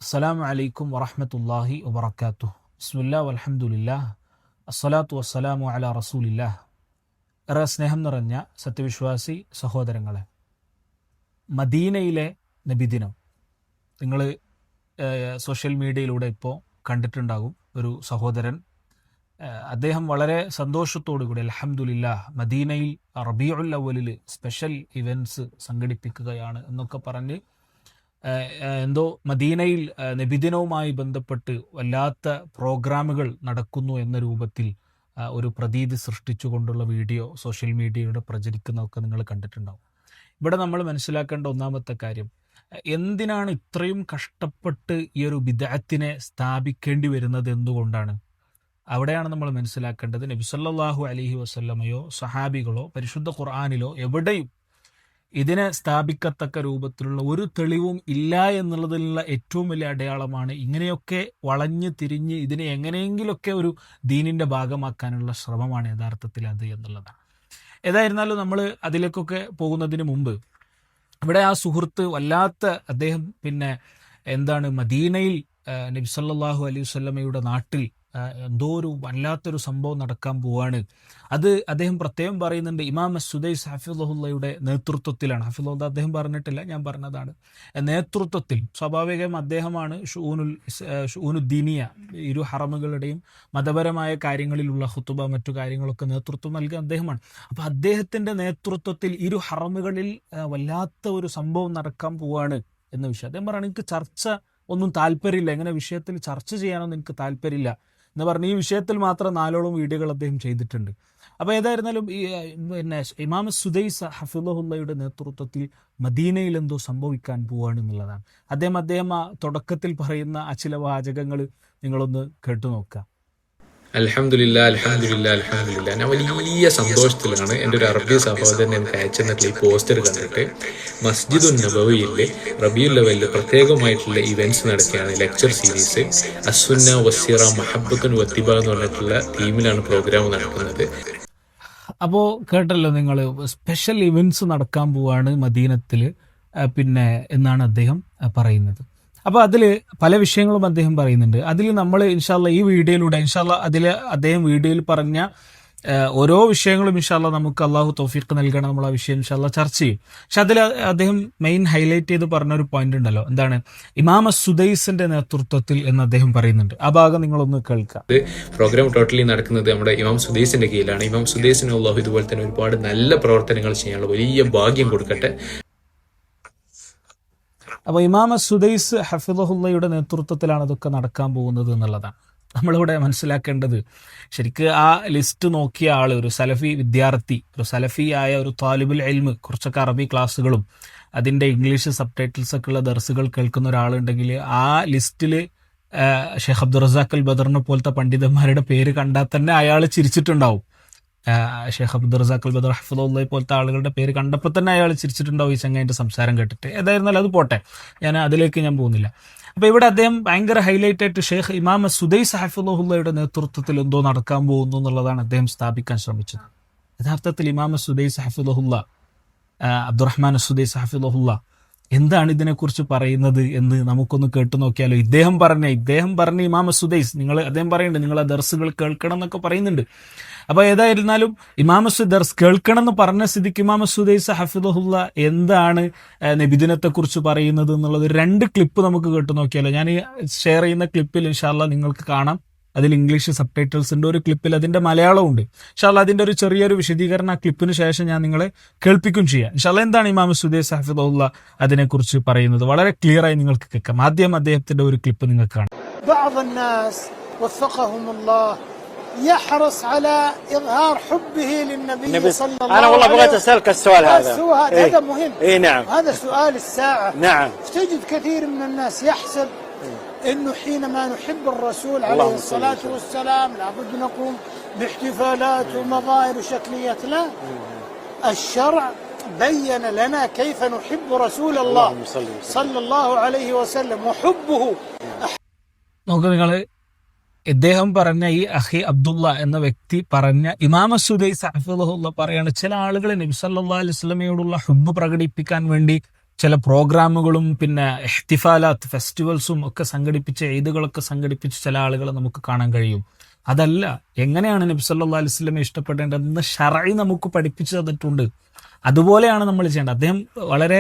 അസ്സലാമു അലൈക്കും വറഹ്മത്തുള്ളാഹി വബറകാതുഹു. ബിസ്മില്ലാഹി വൽഹംദുലില്ലാഹ് അസ്സലാത്തു വസ്സലാമു അലാ റസൂലില്ലാഹ്. ഏറെ സ്നേഹം നിറഞ്ഞ സത്യവിശ്വാസി സഹോദരങ്ങളെ, മദീനയിലെ നബിദിനം നിങ്ങൾ സോഷ്യൽ മീഡിയയിലൂടെ ഇപ്പോൾ കണ്ടിട്ടുണ്ടാകും. ഒരു സഹോദരൻ അദ്ദേഹം വളരെ സന്തോഷത്തോടു കൂടി അൽഹംദുലില്ലാഹ് മദീനയിൽ റബീഉൽ അവ്വലിൽ സ്പെഷ്യൽ ഇവൻറ്റ്സ് സംഘടിപ്പിക്കുകയാണ് എന്നൊക്കെ പറഞ്ഞ് എന്തോ മദീനയിൽ നബിദിനവുമായി ബന്ധപ്പെട്ട് വല്ലാത്ത പ്രോഗ്രാമുകൾ നടക്കുന്നു എന്ന രൂപത്തിൽ ഒരു പ്രതീതി സൃഷ്ടിച്ചുകൊണ്ടുള്ള വീഡിയോ സോഷ്യൽ മീഡിയയുടെ പ്രചരിക്കുന്നതൊക്കെ നിങ്ങൾ കണ്ടിട്ടുണ്ടാവും. ഇവിടെ നമ്മൾ മനസ്സിലാക്കേണ്ട ഒന്നാമത്തെ കാര്യം, എന്തിനാണ് ഇത്രയും കഷ്ടപ്പെട്ട് ഈ ഒരു ബിദ്അത്തിനെ സ്ഥാപിക്കേണ്ടി വരുന്നത്, എന്തുകൊണ്ടാണ്? അവിടെയാണ് നമ്മൾ മനസ്സിലാക്കേണ്ടത്. നബി സല്ലല്ലാഹു അലൈഹി വസല്ലമയോ സഹാബികളോ പരിശുദ്ധ ഖുർആനിലോ എവിടെയും ഇതിനെ സ്ഥാപിക്കത്തക്ക രൂപത്തിലുള്ള ഒരു തെളിവും ഇല്ല എന്നുള്ളതിലുള്ള ഏറ്റവും വലിയ അടയാളമാണ് ഇങ്ങനെയൊക്കെ വളഞ്ഞ് തിരിഞ്ഞ് ഇതിനെ എങ്ങനെയെങ്കിലുമൊക്കെ ഒരു ദീനിൻ്റെ ഭാഗമാക്കാനുള്ള ശ്രമമാണ് യഥാർത്ഥത്തിൽ അത് എന്നുള്ളതാണ്. ഏതായിരുന്നാലും നമ്മൾ അതിലേക്കൊക്കെ പോകുന്നതിന് മുമ്പ് ഇവിടെ ആ സുഹൃത്ത് അദ്ദേഹം മദീനയിൽ നബി സല്ലല്ലാഹു അലൈഹി വസല്ലമയുടെ നാട്ടിൽ എന്തോ ഒരു വല്ലാത്തൊരു സംഭവം നടക്കാൻ പോവാണ്. അത് അദ്ദേഹം പ്രത്യേകം പറയുന്നുണ്ട്, ഇമാം സുദൈസ് ഹഫിളുള്ളയുടെ നേതൃത്വത്തിലാണ്. ഹഫിളുള്ള അദ്ദേഹം പറഞ്ഞിട്ടില്ല, ഞാൻ പറഞ്ഞതാണ്. നേതൃത്വത്തിൽ സ്വാഭാവികം അദ്ദേഹമാണ് ഷൂനുദ്ദീനിയ, ഇരു ഹറമുകളുടെയും മതപരമായ കാര്യങ്ങളിലുള്ള ഖുതുബ മറ്റു കാര്യങ്ങളൊക്കെ നേതൃത്വം നൽകിയ അദ്ദേഹമാണ്. അപ്പോൾ അദ്ദേഹത്തിൻ്റെ നേതൃത്വത്തിൽ ഇരു ഹറമുകളിൽ വല്ലാത്ത ഒരു സംഭവം നടക്കാൻ പോവാണ് എന്ന വിഷയം അദ്ദേഹം പറയുന്നത്. എനിക്ക് ചർച്ച ഒന്നും താല്പര്യമില്ല, ഇങ്ങനെ വിഷയത്തിൽ ചർച്ച ചെയ്യാനൊന്നും എനിക്ക് താല്പര്യമില്ല എന്ന് പറഞ്ഞ് ഈ വിഷയത്തിൽ മാത്രം 4 വീഡിയോകൾ അദ്ദേഹം ചെയ്തിട്ടുണ്ട്. അപ്പോൾ ഏതായിരുന്നാലും ഇമാം സുദൈസ് ഹഫിളുള്ളയുടെ നേതൃത്വത്തിൽ മദീനയിൽ എന്തോ സംഭവിക്കാൻ പോവാണ് എന്നുള്ളതാണ്. അദ്ദേഹം ആ തുടക്കത്തിൽ പറയുന്ന ആ ചില വാചകങ്ങൾ നിങ്ങളൊന്ന് കേട്ടു നോക്കുക. അൽഹംദുലില്ലാ അൽഹംദുലില്ലാ അൽഹംദുലില്ലാ. ഞാൻ വലിയ സന്തോഷത്തിലാണ്. എൻ്റെ ഒരു അറബി സഹോദരൻ എനിക്ക് അയച്ചു തന്നിട്ടുള്ള ഈ പോസ്റ്റർ കണ്ടിട്ട്. മസ്ജിദുൻ നബവിയിലെ റബീഉൽ അവ്വലിൽ പ്രത്യേകമായിട്ടുള്ള ഇവന്റ്സ് നടക്കുകയാണ്. ലെക്ചർ സീരീസ് അസ്സുന്ന വസ്സിറ മഹബ്ബത്തുൻ വത്തിബ എന്ന് പറഞ്ഞിട്ടുള്ള തീമിലാണ് പ്രോഗ്രാം നടക്കുന്നത്. അപ്പോൾ കേട്ടല്ലോ നിങ്ങൾ, സ്പെഷ്യൽ ഇവന്റ്സ് നടക്കാൻ പോവാണ് മദീനത്തിൽ എന്നാണ് അദ്ദേഹം പറയുന്നത്. അപ്പോൾ അതിൽ പല വിഷയങ്ങളും അദ്ദേഹം പറയുന്നുണ്ട്. അതിൽ നമ്മൾ ഇൻഷാല്ല ഈ വീഡിയോയിലൂടെ അതിൽ അദ്ദേഹം വീഡിയോയിൽ പറഞ്ഞ ഓരോ വിഷയങ്ങളും നമുക്ക് അള്ളാഹു തൗഫീഖ് നൽകണം, നമ്മൾ ആ വിഷയം ചർച്ച ചെയ്യും. പക്ഷെ അതിൽ അദ്ദേഹം മെയിൻ ഹൈലൈറ്റ് ചെയ്ത് പറഞ്ഞൊരു പോയിന്റ് ഉണ്ടല്ലോ, എന്താണ്? ഇമാം സുദൈസിന്റെ നേതൃത്വത്തിൽ എന്ന് അദ്ദേഹം പറയുന്നുണ്ട്. ആ ഭാഗം നിങ്ങളൊന്ന് കേൾക്കാം. പ്രോഗ്രാം ടോട്ടലി നടക്കുന്നത് നമ്മുടെ ഇമാം സുദൈസിന്റെ കീഴിലാണ്. ഇമാം സുദൈസിന് അള്ളാഹു ഇതുപോലെ തന്നെ ഒരുപാട് നല്ല പ്രവർത്തനങ്ങൾ ചെയ്യാനുള്ള വലിയ ഭാഗ്യം കൊടുക്കട്ടെ. അപ്പോൾ ഇമാം സുദൈസ് ഹഫിളുള്ളയുടെ നേതൃത്വത്തിലാണ് അതൊക്കെ നടക്കാൻ പോകുന്നത് എന്നുള്ളതാണ് നമ്മളിവിടെ മനസ്സിലാക്കേണ്ടത്. ശരിക്ക് ആ ലിസ്റ്റ് നോക്കിയ ആൾ ഒരു സലഫി വിദ്യാർത്ഥി, ഒരു സലഫിയായ ഒരു താലിബുൽ ഇൽമ്, കുറച്ചൊക്കെ അറബി ക്ലാസ്സുകളും അതിൻ്റെ ഇംഗ്ലീഷ് സബ് ടൈറ്റിൽസ് ഒക്കെ ഉള്ള ദർസുകൾ കേൾക്കുന്ന ഒരാളുണ്ടെങ്കിൽ ആ ലിസ്റ്റിൽ ഷെയ്ഖ് അബ്ദുർ റസാഖ് അൽ ബദറിനെ പോലത്തെ പണ്ഡിതന്മാരുടെ പേര് കണ്ടാൽ തന്നെ അയാൾ ചിരിച്ചിട്ടുണ്ടാവും. ഷെയ്ഖ് അബ്ദുർ റസാഖ് അൽ ബദർ ഹഫിളുള്ളയെ പോലത്തെ ആളുകളുടെ പേര് കണ്ടപ്പോൾ തന്നെ അയാൾ ചിരിച്ചിട്ടുണ്ടാവും ഈ ചങ്ങായിൻ്റെ സംസാരം കേട്ടിട്ട്. ഏതായിരുന്നാലും അത് പോട്ടെ, അതിലേക്ക് ഞാൻ പോകുന്നില്ല. അപ്പോൾ ഇവിടെ അദ്ദേഹം ഭയങ്കര ഹൈലൈറ്റ് ആയിട്ട് ഷെയ്ഖ് ഇമാം സുദൈസ് ഹഫിളുള്ളയുടെ നേതൃത്വത്തിൽ എന്തോ നടക്കാൻ പോകുന്നു എന്നുള്ളതാണ് അദ്ദേഹം സ്ഥാപിക്കാൻ ശ്രമിച്ചത്. യഥാർത്ഥത്തിൽ ഇമാം സുദൈസ് ഹഫിളുള്ള, അബ്ദുറഹ്മാൻ സുദൈസ് ഹഫിളുള്ള എന്താണ് ഇതിനെക്കുറിച്ച് പറയുന്നത് എന്ന് നമുക്കൊന്ന് കേട്ടു നോക്കിയാലോ. ഇദ്ദേഹം പറഞ്ഞ ഇമാം സുദൈസ്, അദ്ദേഹം പറയുന്നുണ്ട് നിങ്ങൾ ആ ദർസുകൾ കേൾക്കണം എന്നൊക്കെ പറയുന്നുണ്ട്. അപ്പോൾ ഏതായിരുന്നാലും ഇമാം ദർസ് കേൾക്കണം എന്ന് പറഞ്ഞ സ്ഥിതിക്ക് ഇമാം സുദൈസ് ഹഫിളുള്ള എന്താണ് നബിദിനത്തെക്കുറിച്ച് പറയുന്നത് എന്നുള്ളത് 2 ക്ലിപ്പ് നമുക്ക് കേട്ടു നോക്കിയാലോ. ഞാൻ ഈ ഷെയർ ചെയ്യുന്ന ക്ലിപ്പിൽ ഇൻഷാല്ല നിങ്ങൾക്ക് കാണാം, അതിൽ ഇംഗ്ലീഷ് സബ് ടൈറ്റിൽസ് ഉണ്ട്, ഒരു ക്ലിപ്പിൽ അതിൻ്റെ മലയാളവും ഉണ്ട്. ഇൻഷാല്ല അതിൻ്റെ ഒരു ചെറിയൊരു വിശദീകരണം ആ ക്ലിപ്പിന് ശേഷം ഞാൻ നിങ്ങളെ കേൾപ്പിക്കും ചെയ്യാം. ഇൻഷാല്ല എന്താണ് ഇമാം സുദൈസ് ഹഫിളുള്ള അതിനെക്കുറിച്ച് പറയുന്നത് വളരെ ക്ലിയർ ആയി നിങ്ങൾക്ക് കേൾക്കാം. ആദ്യം അദ്ദേഹത്തിന്റെ ഒരു ക്ലിപ്പ് നിങ്ങൾക്ക് കാണാം. يحرص على إظهار حبه للنبي صلى الله عليه وسلم. أنا والله بغيت أسألك السؤال هذا. هذا مهم. نعم. هذا سؤال الساعة. نعم. تجد كثير من الناس يحسب إنه حينما نحب الرسول عليه الصلاة والسلام لابد نقوم باحتفالات ومظاهر وشكليات. لا، الشرع بين لنا كيف نحب رسول الله صلى الله عليه وسلم وحبه. ഇദ്ദേഹം പറഞ്ഞ ഈ അഹി അബ്ദുള്ള എന്ന വ്യക്തി പറഞ്ഞ ഇമാം സുദൈസ് ഹഫിളുള്ള പറയാണ്, ചില ആളുകൾ നബി സല്ലല്ലാഹു അലൈഹി വസല്ലമയോടുള്ള ഹുബ്ബ് പ്രകടിപ്പിക്കാൻ വേണ്ടി ചില പ്രോഗ്രാമുകളും പിന്നെ ഇഹ്തിഫാലാത്ത് ഫെസ്റ്റിവൽസും ഒക്കെ സംഘടിപ്പിച്ച് ഈദുകളൊക്കെ സംഘടിപ്പിച്ച് ചില ആളുകളെ നമുക്ക് കാണാൻ കഴിയും. അതല്ല, എങ്ങനെയാണ് നബി സല്ലല്ലാഹു അലൈഹി വസല്ലം ഇഷ്ടപ്പെടേണ്ടതെന്ന് ശർഈ നമുക്ക് പഠിപ്പിച്ചു തന്നിട്ടുണ്ട്. അതുപോലെയാണ് നമ്മൾ ചെയ്യേണ്ടത്. അദ്ദേഹം വളരെ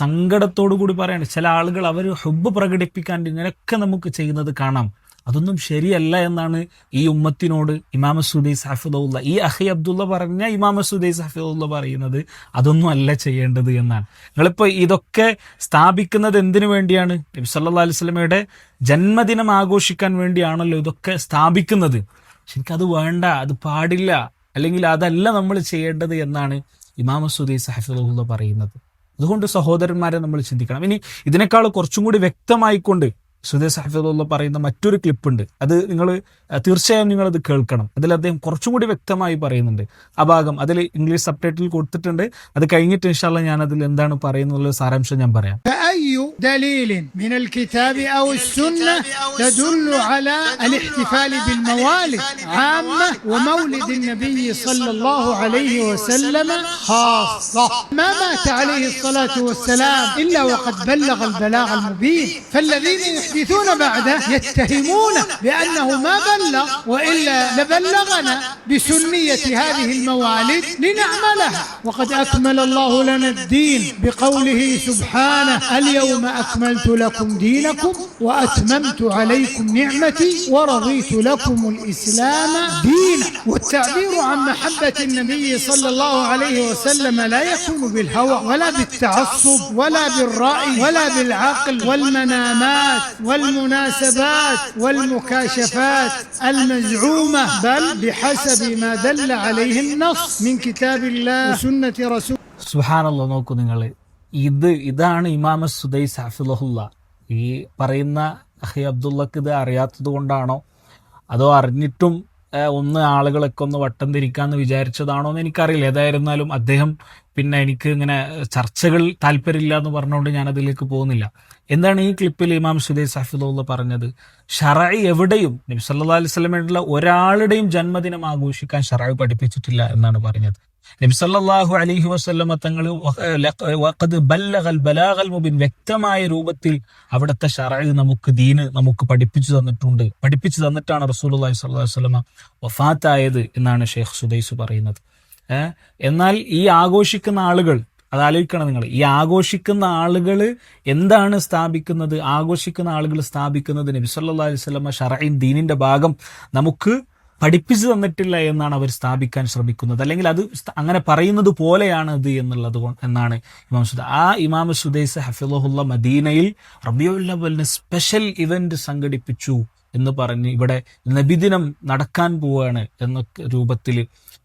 സങ്കടത്തോടു കൂടി പറയാണ്, ചില ആളുകൾ അവർ ഹുബ്ബ് പ്രകടിപ്പിക്കാൻ ഇങ്ങനെയൊക്കെ നമുക്ക് ചെയ്യുന്നത് കാണാം, അതൊന്നും ശരിയല്ല എന്നാണ് ഈ ഉമ്മത്തിനോട് ഇമാം സുദൈസ് ഹഫിദുള്ള, ഈ അഹി അബ്ദുള്ള പറഞ്ഞ ഇമാം സുദൈസ് ഹഫിദുള്ള പറയുന്നത് അതൊന്നും അല്ല ചെയ്യേണ്ടത് എന്നാണ്. നിങ്ങളിപ്പോൾ ഇതൊക്കെ സ്ഥാപിക്കുന്നത് എന്തിനു വേണ്ടിയാണ്? നബി സല്ലല്ലാഹു അലൈഹി വസല്ലമയുടെ ജന്മദിനം ആഘോഷിക്കാൻ വേണ്ടിയാണല്ലോ ഇതൊക്കെ സ്ഥാപിക്കുന്നത്. ശരിക്കത് വേണ്ട, അത് പാടില്ല, അല്ലെങ്കിൽ അതല്ല നമ്മൾ ചെയ്യേണ്ടത് എന്നാണ് ഇമാം സുദൈസ് ഹഫിദുള്ള പറയുന്നത്. അതുകൊണ്ട് സഹോദരന്മാരെ നമ്മൾ ചിന്തിക്കണം. ഇനി ഇതിനേക്കാൾ കുറച്ചും കൂടി വ്യക്തമായിക്കൊണ്ട് സുദൈസ് ഹഫിദുള്ള പറയുന്ന മറ്റൊരു ക്ലിപ്പുണ്ട്, അത് നിങ്ങൾ തീർച്ചയായും നിങ്ങളത് കേൾക്കണം. അതിൽ അദ്ദേഹം കുറച്ചും കൂടി വ്യക്തമായി പറയുന്നുണ്ട്. ആ ഭാഗം അതിൽ ഇംഗ്ലീഷ് സബ്ടൈറ്റിൽ കൊടുത്തിട്ടുണ്ട്. അത് കഴിഞ്ഞിട്ട് ഇൻഷാ അല്ലാഹ് ഞാൻ അതിൽ എന്താണ് പറയുന്നുള്ള സാരാംശം ഞാൻ പറയാം. فأي دليل من الكتاب أو السنة تدل على الاحتفال بالموالد عامة ومولد النبي صلى الله عليه وسلم خاصة؟ ما مات عليه الصلاة والسلام إلا وقد بلغ البلاغ المبين، فالذين يحدثون بعده يتهمونه بأنه ما بلغ، وإلا لبلغنا بسنية هذه الموالد لنعملها. وقد أكمل الله لنا الدين بقوله سبحانه: اليوم أكملت لكم دينكم وأتممت عليكم نعمتي ورضيت لكم الإسلام دينا. والتعبير عن محبة النبي صلى الله عليه وسلم لا يكون بالهوى ولا بالتعصب ولا بالرأي ولا بالعقل والمنامات والمناسبات والمكاشفات المزعومة، بل بحسب ما دل عليه النص من كتاب الله وسنة رسول. സുബ്ഹാനല്ലാഹ്, നോക്കൂ നിങ്ങൾ, ഇതാണ് ഇമാം സുദൈസ് ഹഫിളഹുല്ല. ഈ പറയുന്ന അഹി അബ്ദുള്ളക്ക് ഇത് അറിയാത്തത് കൊണ്ടാണോ അതോ അറിഞ്ഞിട്ടും ഒന്ന് ആളുകളൊക്കെ ഒന്ന് വട്ടം തിരിക്കാന്ന് വിചാരിച്ചതാണോ എന്ന് എനിക്കറിയില്ല. ഏതായിരുന്നാലും അദ്ദേഹം പിന്നെ എനിക്ക് ഇങ്ങനെ ചർച്ചകൾ താല്പര്യമില്ല എന്ന് പറഞ്ഞുകൊണ്ട് ഞാൻ അതിലേക്ക് പോകുന്നില്ല. എന്താണ് ഈ ക്ലിപ്പിൽ ഇമാം സുദൈസ് ഹഫിളഹുല്ല പറഞ്ഞത്? ശർഈ എവിടെയും നബി സല്ലല്ലാഹു അലൈഹി വസല്ലമയുടെ ഒരാളുടെയും ജന്മദിനം ആഘോഷിക്കാൻ ശർഈ പഠിപ്പിച്ചിട്ടില്ല എന്നാണ് പറഞ്ഞത്. നബി സല്ലല്ലാഹു അലൈഹി വസല്ലമ തങ്ങൾ വഖദ് ബല്ലഗൽ ബലാഗൽ മുബീൻ, വ്യക്തമായ രൂപത്തിൽ അവിടുത്തെ ശർഈ നമുക്ക് ദീന് നമുക്ക് പഠിപ്പിച്ചു തന്നിട്ടാണ് റസൂലുള്ളാഹി സ്വല്ലല്ലാഹു അലൈഹി വസല്ലമ വഫാത്തായത് എന്നാണ് ഷെയ്ഖ് സുദൈസ് പറയുന്നത്. എന്നാൽ ഈ ആഘോഷിക്കുന്ന ആളുകൾ, അത് ആലോചിക്കണം നിങ്ങൾ, ഈ ആഘോഷിക്കുന്ന ആളുകൾ എന്താണ് സ്ഥാപിക്കുന്നത്? ആഘോഷിക്കുന്ന ആളുകൾ സ്ഥാപിക്കുന്നത് നബി സല്ലല്ലാഹു അലൈഹി വസല്ലമ ശർഈ ദീനിന്റെ ഭാഗം നമുക്ക് പഠിപ്പിച്ചു തന്നിട്ടില്ല എന്നാണ് അവർ സ്ഥാപിക്കാൻ ശ്രമിക്കുന്നത്. അല്ലെങ്കിൽ അത് അങ്ങനെ പറയുന്നത് പോലെയാണ് ഇത് എന്നുള്ളത് എന്നാണ് ഇമാം സുദൈസ്. ആ ഇമാം സുദൈസ് ഹഫിളഹുല്ല മദീനയിൽ റബീഉൽ അവ്വലിന് സ്പെഷ്യൽ ഇവന്റ് സംഘടിപ്പിച്ചു എന്ന് പറഞ്ഞ് ഇവിടെ നബിദിനം നടക്കാൻ പോവുകയാണ് എന്ന രൂപത്തിൽ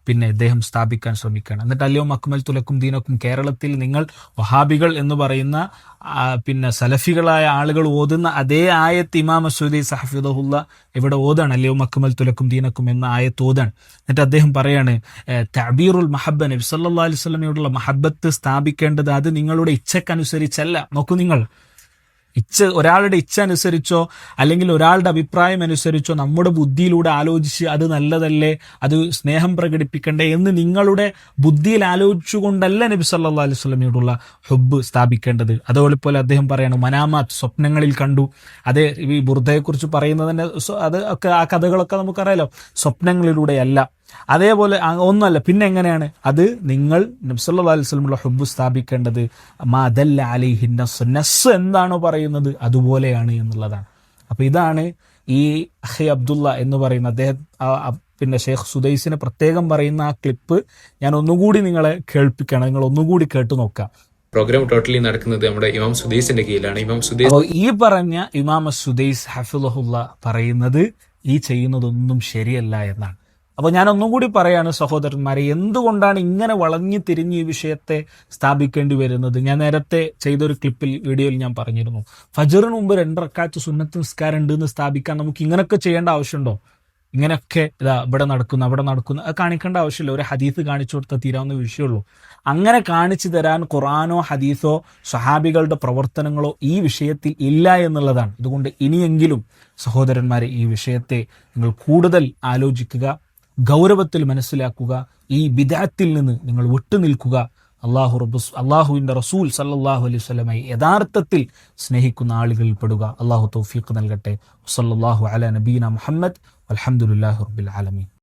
പിന്നെ ഇദ്ദേഹം സ്ഥാപിക്കാൻ ശ്രമിക്കുകയാണ്. എന്നിട്ട് അൽയൗമ അക്മൽതു ലക്കും ദീനക്കും, കേരളത്തിൽ നിങ്ങൾ വഹാബികൾ എന്ന് പറയുന്ന പിന്നെ സലഫികളായ ആളുകൾ ഓതുന്ന അതേ ആയത്ത് ഇമാം സുദൈസ് ഹഫിളഹുല്ല ഇവിടെ ഓതാണ്, അൽയൗമ അക്മൽതു ലക്കും ദീനക്കും എന്ന ആയത്ത് ഓതാണ്. എന്നിട്ട് അദ്ദേഹം പറയാണ്, തഅബീറുൽ മഹബ്ബ, നബി സല്ലല്ലാഹു അലൈഹി വസല്ലമയോടുള്ള മഹബ്ബത്ത് സ്ഥാപിക്കേണ്ടത് അത് നിങ്ങളുടെ ഇച്ഛക്കനുസരിച്ചല്ല. നോക്കൂ നിങ്ങൾ, ഒരാളുടെ ഇച്ഛ അനുസരിച്ചോ അല്ലെങ്കിൽ ഒരാളുടെ അഭിപ്രായം അനുസരിച്ചോ നമ്മുടെ ബുദ്ധിയിലൂടെ ആലോചിച്ച് അത് നല്ലതല്ലേ, അത് സ്നേഹം പ്രകടിപ്പിക്കണ്ടേ എന്ന് നിങ്ങളുടെ ബുദ്ധിയിൽ ആലോചിച്ചുകൊണ്ടല്ല നബി സല്ലല്ലാഹു അലൈഹി വസല്ലമയോടുള്ള ഹുബ്ബ് സ്ഥാപിക്കേണ്ടത്. അതുപോലെ അദ്ദേഹം പറയാണ്, മനാമാത്ത്, സ്വപ്നങ്ങളിൽ കണ്ടു. അതേ ഈ ബുർദയെക്കുറിച്ച് പറയുന്നതിന്റെ അത് ഒക്കെ ആ കഥകളൊക്കെ നമുക്കറിയാലോ, സ്വപ്നങ്ങളിലൂടെയല്ല. അതേപോലെ ഒന്നല്ല, പിന്നെ എങ്ങനെയാണ് അത് നിങ്ങൾ നബി സല്ലല്ലാഹു അലൈഹി വസല്ലമയുടെ ഹുബ്ബ് സ്ഥാപിക്കേണ്ടത്? മാ ദല്ല അലൈഹി നസ്സ് എന്താണോ പറയുന്നത് അതുപോലെയാണ് എന്നുള്ളതാണ്. അപ്പൊ ഇതാണ് ഈ അഹി അബ്ദുള്ള എന്ന് പറയുന്ന അദ്ദേഹം പിന്നെ ഷെയ്ഖ് സുദൈസിനെ പ്രത്യേകം പറയുന്ന ആ ക്ലിപ്പ് ഞാൻ ഒന്നുകൂടി നിങ്ങളെ കേൾപ്പിക്കണം. നിങ്ങൾ ഒന്നുകൂടി കേട്ടു നോക്കാം. പ്രോഗ്രാം ടോട്ടലി നടക്കുന്നത് നമ്മുടെ ഇമാം സുദൈസിന്റെ കീഴിലാണ്. ഇമാം സുദൈസ് ഈ പറഞ്ഞ ഇമാം സുദൈസ് ഹഫിളഹുല്ല പറയുന്നത് ഈ ചെയ്യുന്നതൊന്നും ശരിയല്ല എന്നാണ്. അപ്പോൾ ഞാൻ ഒന്നും കൂടി പറയാണ് സഹോദരന്മാരെ, എന്തുകൊണ്ടാണ് ഇങ്ങനെ വളഞ്ഞു തിരിഞ്ഞ് ഈ വിഷയത്തെ സ്ഥാപിക്കേണ്ടി വരുന്നത്? ഞാൻ നേരത്തെ ചെയ്തൊരു വീഡിയോയിൽ ഞാൻ പറഞ്ഞിരുന്നു, ഫജ്റിന് മുമ്പ് 2 റക്അത്ത് സുന്നത്ത് നിസ്കാരം ഉണ്ട് എന്ന് സ്ഥാപിക്കാൻ നമുക്ക് ഇങ്ങനെയൊക്കെ ചെയ്യേണ്ട ആവശ്യമുണ്ടോ? ഇങ്ങനെയൊക്കെ ഇവിടെ നടക്കുന്നു അവിടെ നടക്കുന്നു അത് കാണിക്കേണ്ട ആവശ്യമില്ല. ഒരു ഹദീസ് കാണിച്ചു കൊടുത്താൽ തീരാവുന്ന വിഷയമുള്ളൂ. അങ്ങനെ കാണിച്ചു തരാൻ ഖുർആനോ ഹദീസോ സഹാബികളുടെ പ്രവർത്തനങ്ങളോ ഈ വിഷയത്തിൽ ഇല്ല എന്നുള്ളതാണ്. അതുകൊണ്ട് ഇനിയെങ്കിലും സഹോദരന്മാരെ ഈ വിഷയത്തെ നിങ്ങൾ കൂടുതൽ ആലോചിക്കുക, ഗൗരവത്തിൽ മനസ്സിലാക്കുക, ഈ ബിദ്അത്തിൽ നിന്ന് നിങ്ങൾ വിട്ടുനിൽക്കുക. അള്ളാഹുവിൻ്റെ റസൂൽ സല്ലല്ലാഹു അലൈഹി വസല്ലമയെ യഥാർത്ഥത്തിൽ സ്നേഹിക്കുന്ന ആളുകളിൽ പെടുക. അള്ളാഹു തൗഫീഖ് നൽകട്ടെ. സല്ലല്ലാഹു അലാ നബീന മുഹമ്മദ് വൽഹംദുലില്ലാഹി റബ്ബിൽ ആലമീൻ.